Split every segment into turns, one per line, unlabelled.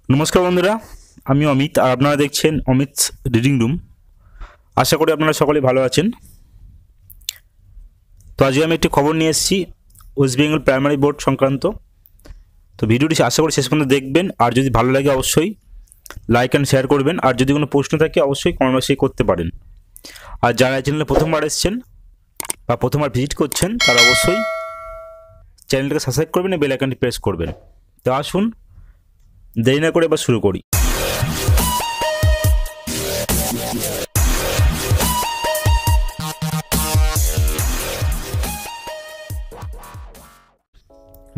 নমস্কার বন্ধুরা, আমি অমিত আর আপনারা দেখছেন অমিতস রিডিং রুম। আশা করি আপনারা সকলে ভালো আছেন। তো আজকে আমি একটি খবর নিয়ে এসেছি ওয়েস্ট বেঙ্গল প্রাইমারি বোর্ড সংক্রান্ত। তো ভিডিওটি আশা করি শেষ পর্যন্ত দেখবেন, আর যদি ভালো লাগে অবশ্যই লাইক অ্যান্ড শেয়ার করবেন, আর যদি কোনো প্রশ্ন থাকে অবশ্যই কমেন্ট বক্সে করতে পারেন। আর যারা এই চ্যানেলে প্রথমবার এসেছেন বা প্রথমবার ভিজিট করছেন তারা অবশ্যই চ্যানেলটাকে সাবস্ক্রাইব করবেন এবং বেল আইকনটি প্রেস করবেন। তো আসুন দেরি না করে এবার শুরু করি।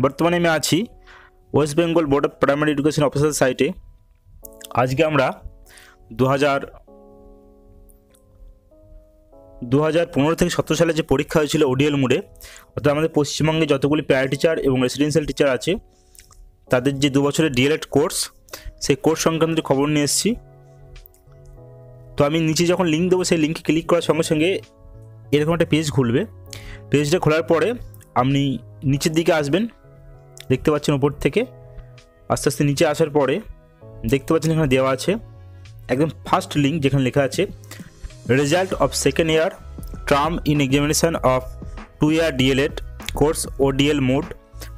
বর্তমানে আমি আছি West Bengal board of primary education officer সাইটে। আজকে আমরা 2015 থেকে 17 সালে যে পরীক্ষা হয়েছিল ওডিএল মোডে, অর্থাৎ আমাদের পশ্চিমবঙ্গে যতগুলি প্যারা টিচার এবং রেসিডেন্সিয়াল টিচার আছে তাদের যে 2 বছরের ডিএলএড কোর্স, সেই কোর্স সংক্রান্ত খবর নিয়ে এসেছি। তো আমি নিচে যখন লিঙ্ক দেবো সেই লিঙ্কে ক্লিক করার সঙ্গে সঙ্গে এরকম একটা পেজ খুলবে। পেজটা খোলার পরে আপনি নিচের দিকে আসবেন, দেখতে পাচ্ছেন উপর থেকে আস্তে আস্তে নিচে আসার পরে দেখতে পাচ্ছেন এখানে দেওয়া আছে একদম ফার্স্ট লিঙ্ক, যেখানে লেখা আছে result of second year term end examination of 2 year DElEd course ODL mode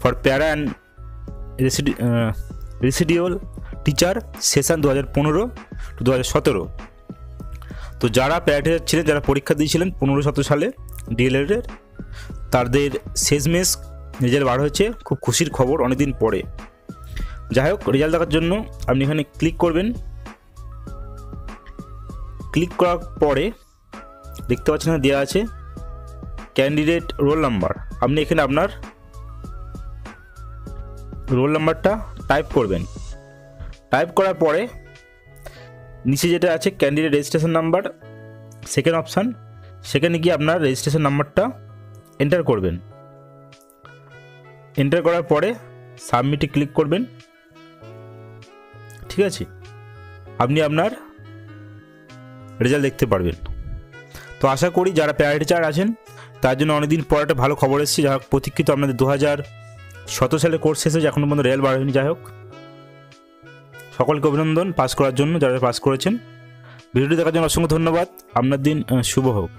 for para and residual teacher session 2015 to 2017। তো যারা প্যারা টিচার ছিলেন, যারা পরীক্ষা দিয়েছিলেন 15-17 সালে ডিএলএডের, তাদের শেষমেশ রেজাল্ট বার হয়েছে। খুব খুশির খবর অনেকদিন পরে। যাই হোক, রেজাল্ট দেখার জন্য আপনি এখানে ক্লিক করবেন। ক্লিক করার পরে দেখতে পাচ্ছেন এখানে দেওয়া আছে ক্যান্ডিডেট রোল নাম্বার। আপনি এখানে আপনার রোল নাম্বারটা টাইপ করবেন। টাইপ করার পরে নিচে যেটা আছে candidate registration number, second option, সেখানে গিয়ে আপনার রেজিস্ট্রেশন নাম্বারটা এন্টার করবেন। এন্টার করার পরে সাবমিটে ক্লিক করবেন। ঠিক আছে, আপনি আপনার রেজাল্ট দেখতে পারবেন। তো আশা করি যারা প্যারা টিচার আছেন তার জন্য অনেকদিন পর একটা ভালো খবর এসেছে। যাই হোক, প্রতীক্ষিত আপনাদের 2017 সালে কোর্স শেষ হয়েছে, এখনও পর্যন্ত রেজাল্ট বার হয়নি। যাই হোক, সকলকে অভিনন্দন পাস করার জন্য, যারা পাস করেছেন। ভিডিওটি দেখার জন্য অসংখ্য ধন্যবাদ। আপনার দিন শুভ হোক।